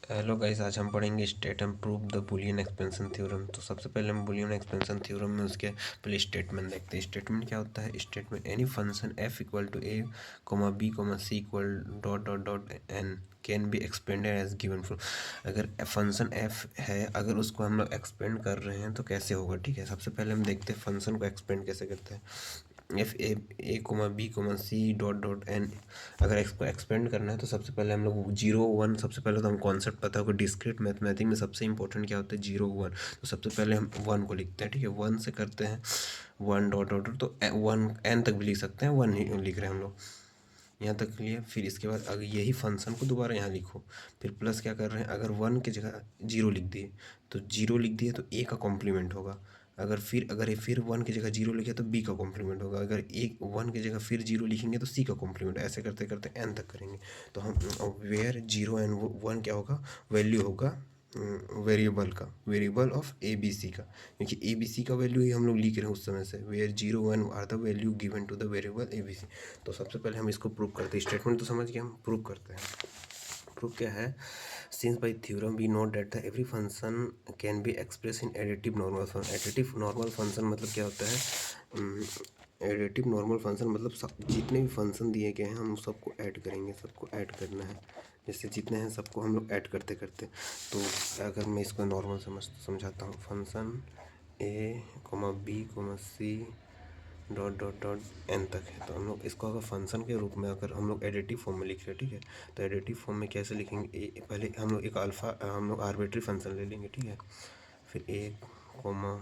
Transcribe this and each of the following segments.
Hello guys, आज हम पढ़ेंगे state and prove the Boolean expansion theorem. तो सबसे पहले हम बूलियन एक्सपेंशन थ्योरम में उसके पहले स्टेटमेंट देखते हैं। स्टेटमेंट क्या होता है? Statement any function f equal to a comma b comma c equal dot dot dot n can be expanded as given from. अगर फंक्शन f है, अगर उसको हम लोग एक्सपेंड कर रहे हैं तो कैसे होगा? ठीक है, सबसे पहले हम देखते हैं फंक्शन को एक्सपेंड कैसे करते हैं। F A comma B comma C dot dot N, अगर इसको एक्सपेंड करना है तो सबसे पहले हम लोग 0 1, सबसे पहले तो हम कॉन्सेप्ट पता होगा डिस्क्रीट मैथमेटिक्स में सबसे इंपॉर्टेंट क्या होता है? 0 1। तो सबसे पहले हम 1 को लिखते हैं। ठीक है, 1 से करते हैं 1 डॉट डॉट, तो 1 n तक भी लिख सकते हैं, 1 ही लिख रहे हैं हम लोग यहाँ तक लिए। फिर इसके बाद अगर यही फंक्शन को दोबारा यहाँ लिखो, फिर प्लस क्या कर रहे हैं? अगर 1 की जगह 0 लिख दिए तो 0 लिख दिए तो a का कॉम्प्लीमेंट होगा। अगर ये फिर 1 की जगह 0 लिखे तो b का कॉम्प्लीमेंट होगा। अगर एक 1 की जगह फिर 0 लिखेंगे तो c का कॉम्प्लीमेंट। ऐसे करते करते n तक करेंगे। तो हम वेयर 0 एंड 1 क्या होगा? वैल्यू होगा variable of A B C का, क्योंकि ए बी सी का वैल्यू ही हम लोग लिख रहे हैं उस समय से। Where 0 1 are the value given to the variable A B C. तो सबसे पहले हम इसको प्रूव करते हैं। स्टेटमेंट तो समझ गए, हम प्रूव करते हैं। प्रूफ क्या है? Since by theorem we know that the every function can be express in additive normal function. Additive normal function मतलब क्या होता है? एडिटिव नॉर्मल फंक्शन मतलब सब जितने भी फंक्शन दिए गए हैं हम सबको ऐड करेंगे, सबको ऐड करना है। जैसे जितने हैं सबको हम लोग ऐड करते करते, तो अगर मैं इसको नॉर्मल समझाता हूँ, function A comma B comma C dot dot dot N तक है, तो हम लोग इसको अगर फंक्शन के रूप में अगर हम लोग एडिटिव फॉर्म में लिख रहे हैं, ठीक है, तो एडिटिव फॉर्म में कैसे लिखेंगे? पहले हम लोग एक अल्फ़ा, हम लोग आर्बिट्री फंक्शन ले लेंगे, ठीक है। फिर ए कोमा,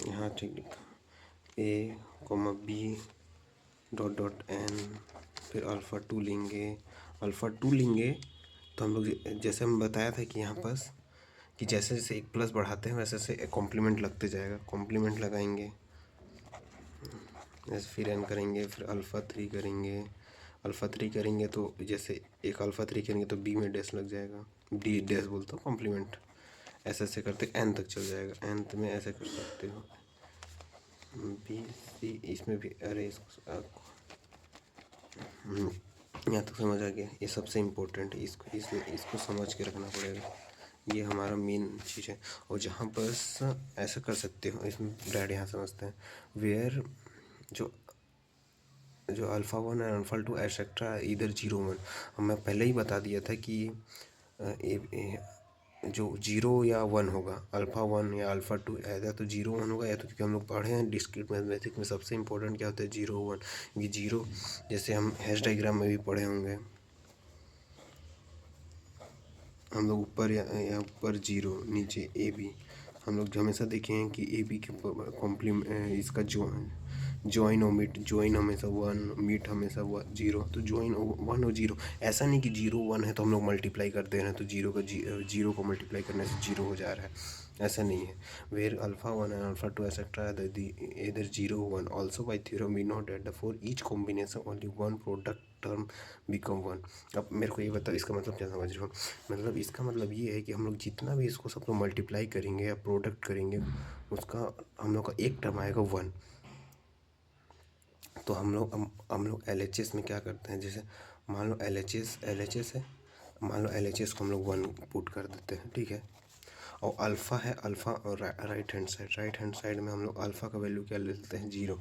यहाँ ठीक लिखा, A comma B dot dot N, फिर अल्फ़ा 2 लेंगे। तो हम लोग जैसे हम बताया था कि यहाँ पास कि जैसे जैसे एक प्लस बढ़ाते हैं वैसे वैसे एक कॉम्प्लीमेंट लगते जाएगा। कॉम्प्लीमेंट लगाएंगे, जैसे फिर एन करेंगे, फिर अल्फ़ा 3 करेंगे तो जैसे एक अल्फ़ा 3 करेंगे तो बी में डैश लग जाएगा, डी डैश बोलता हूँ कॉम्प्लीमेंट। ऐसे ऐसे करते एन तक चल जाएगा। एनथ में ऐसे कर सकते हो बी सी, इसमें भी। अरे इसको यहाँ तक समझ आ गया? ये सबसे इम्पोर्टेंट है, इसको समझ के रखना पड़ेगा। ये हमारा मेन चीज़ है। और जहाँ बस ऐसा कर सकते हो, इसमें डैड यहाँ समझते हैं, वेयर जो जो अल्फ़ा 1 और अल्फ़ा 2 एटसेट्रा इधर 0 1, मैं पहले ही बता दिया था कि जो 0 या 1 होगा, अल्फ़ा 1 या अल्फ़ा 2, या तो 0 1 होगा, या तो, क्योंकि हम लोग पढ़े हैं डिस्क्रीट मैथमेटिक्स में सबसे इंपॉर्टेंट क्या होता है? 0 1। ये 0 जैसे हम हैश डायग्राम में भी पढ़े होंगे, हम लोग ऊपर या ऊपर 0, नीचे ए बी। हम लोग हमेशा देखे हैं कि ए बी के कॉम्प्लीमेंट, इसका ज्वाइन और मीट, ज्वाइन हमेशा 1, मीट हमेशा 0। तो ज्वाइन 1 और 0, ऐसा नहीं कि 0 1 है तो हम लोग मल्टीप्लाई कर दे रहे हैं तो 0 को मल्टीप्लाई करने से 0 हो जा रहा है, ऐसा नहीं है। Where alpha 1 and alpha 2 etcetera इधर 0 1, also by theorem we know that the for each combination only one product term become 1। अब मेरे को ये बताओ इसका मतलब क्या समझ रहे हो? मतलब इसका मतलब ये है कि हम लोग जितना भी इसको सब लोग मल्टीप्लाई करेंगे या प्रोडक्ट करेंगे, उसका हम लोग का एक टर्म आएगा 1। तो हम लोग LHS में क्या करते हैं? जैसे मान लो LHS है, मान लो LHS को हम लोग 1 पुट कर देते हैं, ठीक है। और अल्फ़ा है, अल्फ़ा और राइट हैंड साइड में हम लोग अल्फ़ा का वैल्यू क्या ले लेते हैं? 0।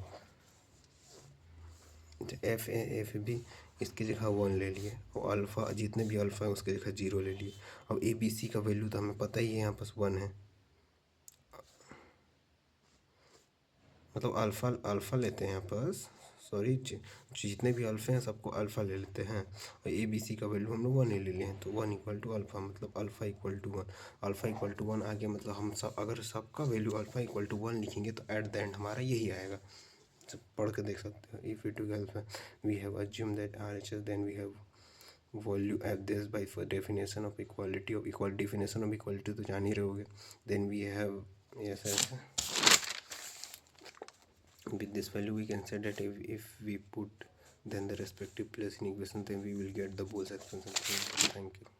एफ बी, इसकी जगह 1 ले लिए, और अल्फ़ा जितने भी अल्फ़ा है उसकी जगह 0 ले लिए। अब ए बी सी का वैल्यू तो हमें पता ही है, यहाँ पास 1 है, मतलब अल्फ़ा लेते हैं यहाँ पास, सॉरी, जितने भी अल्फ़े हैं सबको अल्फ़ा ले लेते हैं, और ए बी सी का वैल्यू हम लोग 1 ही ले लिए हैं। तो 1 इक्वल टू अल्फ़ा, मतलब alpha equal to 1। Alpha equal to 1 आ गया, मतलब हम सब अगर सबका वैल्यू अल्फ़ा इक्वल टू 1 लिखेंगे तो एट द एंड हमारा यही आएगा। सब पढ़ के देख सकते हो। If it alpha we have assume that RHS, then we have value of this by definition of equality definition of equality तो जान ही रहोगे। देन वी हैव, यस ऐसा, with this value we can say that if we put then the respective place in equation, then we will get the Bose expansion. Thank you.